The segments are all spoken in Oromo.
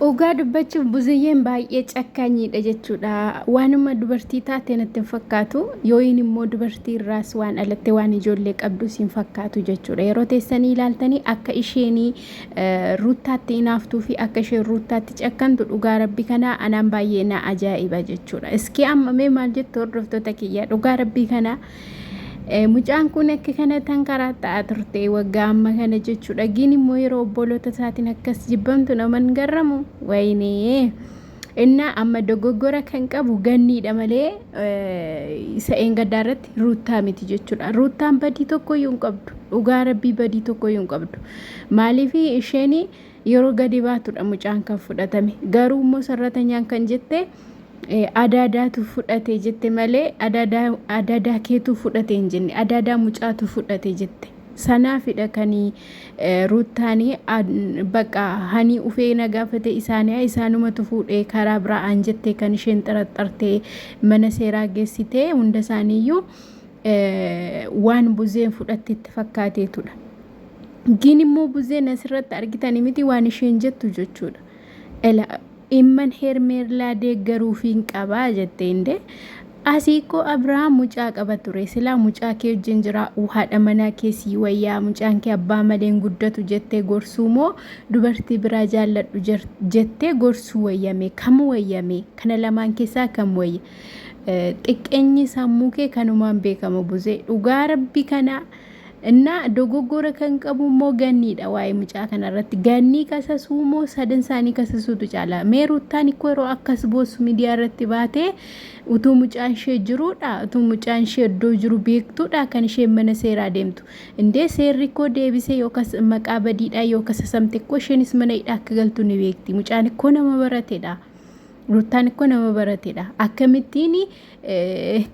Dhugaa dubbachuuf buzeeyeen baay'ee cakkaanyiidha jechuudha. Waanuma dubartii taate natti hin fakkaatu. Yooyin immoo dubartii irraas waan alatte waan ijoollee qabdus hin fakkaatu jechuudha. Yeroo teessanii ilaaltanii akka isheenii ruuttaatti hinaaftuu fi akka isheen ruuttaatti cakkantu dhugaa rabbi kanaa anaan baay'ee na ajaa'iba jechuudha. Iskii amma mee maal jettu hordoftoota kiyya dhugaa rabbii kanaa. Mucaan kun akka kana tan karaa ta'aa turte waggaa amma kana jechuudha. Gin immoo yeroo obboloota isaatiin akkas jibbamtu naman garramu waynee inna amma dogoggora kan qabu ganniidha malee isa eengaddaa irratti ruuttaa miti jechuudha. Ruuttaan badii tokko iyyuu hin qabdu. Dhugaa rabbii badii tokko iyyuu hin qabdu. Maaliif isheen yeroo gadi baatudha mucaan kan fudhatame. Garuu immoo sarratanyaan kan jette adaadaatu fudhate jette malee adaadaa keetu fudhate hin jenne adaadaa mucaatu fudhate jette sanaafidha kanii ruuttaanii baqa hani ufee nagaafate isaanumatu fuudhee karaa biraan jette kan isheen xaraxartee mana seeraa geessite hunda isaaniiyyuu waan buzeen fudhatte itti fakkaateetudha. Gin immoo buzeen asirratti argitanii miti waan isheen jettu jechuudha. Imman hermeerlaa deeggaruufiin qabaa jette inde asiikoo Abrahaam mucaa qaba ture silaa mucaa kee wajjin jira haadha manaa keessii wayyaa mucaan kee abbaa maleen guddatu jettee gorsuu moo dubartii biraa jaalladhu jettee gorsuu wayyame kam wayyame kana lamaan keessaa kam wayya xiqqeenyi sammuu kee kanumaan beekama buzee dhugaa rabbi kana እና ዶጎጎረ ከንቀቡ ሞ ገኒዳ ዋይ ሙጫ ከነረት ገኒ ከሰሱ ሞ ሰደን ሳኒ ከሰሱ ጫላ ሜሩታን ኮሮ አከስ ቦስ ሚዲያ ረት ባቴ ኡቱ ሙጫን ሸጅሩዳ ኡቱ ሙጫን ሸዶ ጅሩ ቤክቱዳ ከንሸ መነሴራ ደምቱ እንዴ ሴሪኮ ዴቢሴ ዮከስ መቃበዲዳ ዮከስ ሰምቴ ኮሽንስ መነይዳ ከገልቱ ነው ቤክቲ ሙጫን ኮነ መበረቴዳ ruutaan ko nama baratedha akkamittiin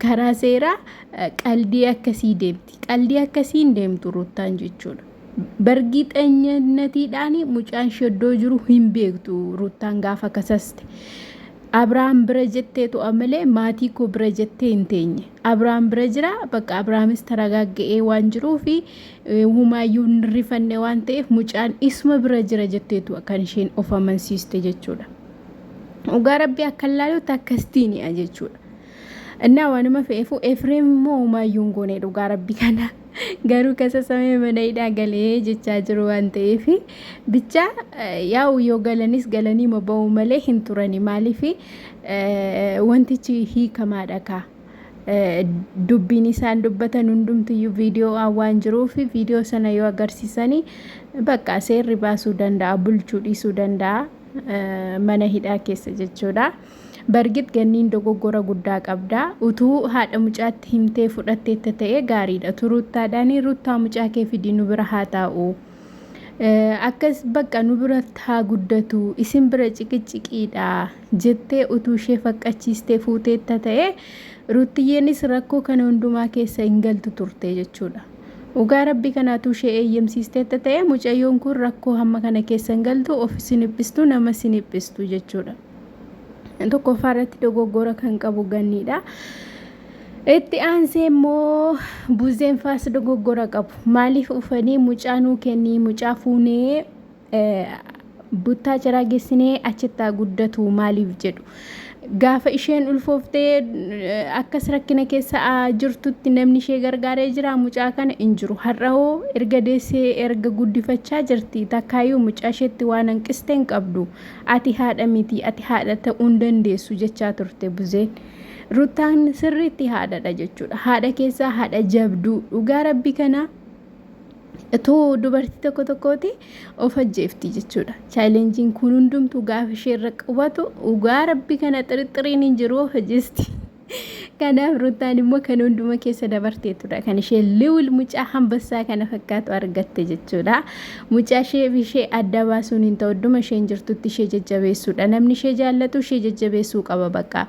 karaa seeraa qaldii akkasii deemti qaldii akkasiin deemtu ruutaan jechuudha bargiixanyannatiidhaan mucaan shaddoo jiru hin beektu ruutaan gaafa kasaste Abrahaam bira jetteetu amalee maatii koo bira jettee hin teenye Abrahaam bira jira bakka Abrahaamis taragaaga'ee waan jiruu fi humaayyuu hin rifanne waan ta'eef mucaan isma bira jira jetteetu kan isheen of amansiiste jechuudha. Dhugaa rabbii akka laalu takkastiin jechuudha. Innaa waanuma fe'eefu Efreem immoo humaayyuun goone dhugaa rabbii kana garuu kasa samee mana hidhaa galee jechaa jiru waan ta'eef bicha yaa'u yoo galanis galanii maba'uu malee hin turani maaliif wantichi hiikamaadha ka dubbiin isaan dubbatan hundumtiyyuu viidiyoo waan jiruuf viidiyoo sana yoo agarsiisanii bakka seerri baasuu danda'a bulchuu dhiisuu danda'a. Mana hidhaa keessa jechuudha. Bargit ganniin dogoggora guddaa qabda. Utuu haadha mucaatti himtee fudhattee ta'ee gaariidha. Turuuttaadhaanii ruuttaa mucaa kee fidii nu bira haa taa'u. Akkas bakka nu bira haa guddatu isin bira ciqiciqiidha jettee utuu ishee faqqachiistee fuuteetta ta'ee ruuttiyeenis rakkoo kana hundumaa keessa hin galtu turte jechuudha. Dhugaa rabbii kanaatu ishee eeyyamsiisteetta ta'ee mucayyoon kun rakkoo hamma kana keessa hin galtu of siniphistu nama siniphistu jechuudha. Tokkoffaa irratti dogoggora kan qabu ganniidha. Itti aansee immoo buzeen faas dogoggora qabu. Maaliif ufanii mucaanuu kennii mucaa fuunee buttaa jiraa geessinee achittaa guddatu maaliif jedhu. Gaafa isheen ulfooftee akkas rakkina keessa jirtutti namni ishee gargaaree jira mucaa kana hin jiru har'oo erga deessee erga guddifachaa jirti takkaayyuu mucaa isheetti waan hanqiste hin qabdu ati haadha miti ati haadha ta'uu hin dandeessu jechaa turte buzeen ruutaan sirriitti haadhadha jechuudha haadha keessaa haadha jabduu dhugaa rabbi kana too dubartii tokkooti of ajjeefti jechuudha. Chaalenjiin kun hundumtuu gaafa ishee irra qabatu dhugaa rabbi kana xirixiriin hin jiru of ajjeesti. Kanaaf ruutaan immoo kan hunduma keessa dabarteetudha. Kan ishee liwil mucaa hambassaa kana fakkaatu argatte jechuudha. Mucaa ishee adda baasuun hin ta'u hunduma isheen jirtutti ishee jajjabeessuudha. Namni ishee jaallatu ishee jajjabeessuu qaba bakka.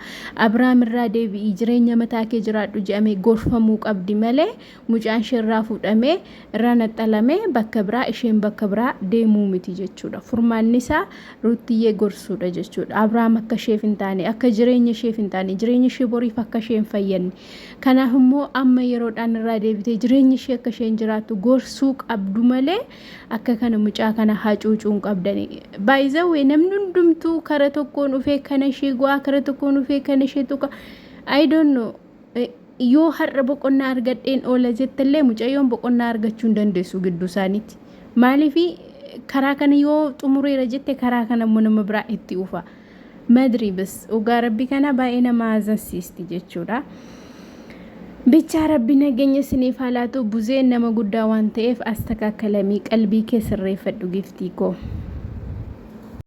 Abrahaam irraa deebii jireenya mataa kee jiraadhu jedhamee gorfamuu qabdi malee mucaan ishee irraa fuudhamee irraa naxxalamee bakka biraa isheen bakka biraa deemuu miti jechuudha. Furmaanni isaa ruutiyyee gorsuudha jechuudha. Abrahaam akka isheef hin taane akka jireenya isheef hin taane jireenya ishee boriif akka ishee isheen fayyanne. Kanaaf immoo amma yeroodhaan irraa deebitee jireenyi ishee akka isheen jiraattu gorsuu qabdu malee akka kana mucaa kana hacuucuun qabdani. By the way namni hundumtuu kara tokkoon dhufee kana ishee go'aa kara tokkoon dhufee kana ishee tuqa I don't know. Yoo har'a boqonnaa argadheen oola jettallee mucayyoon boqonnaa argachuu hin dandeessu gidduu isaaniitti. Maaliif karaa kana yoo xumureera jette karaa kana immoo nama biraa itti ufa. Madri bas dhugaa rabbi kana baay'ee nama azansisiisti jechuudha. Bicha rabbi nageenya isiniif haa laatu. Buzeen nama guddaa waan ta'eef astakaakkalamii qalbii kee sirreeffadhu giftii koo.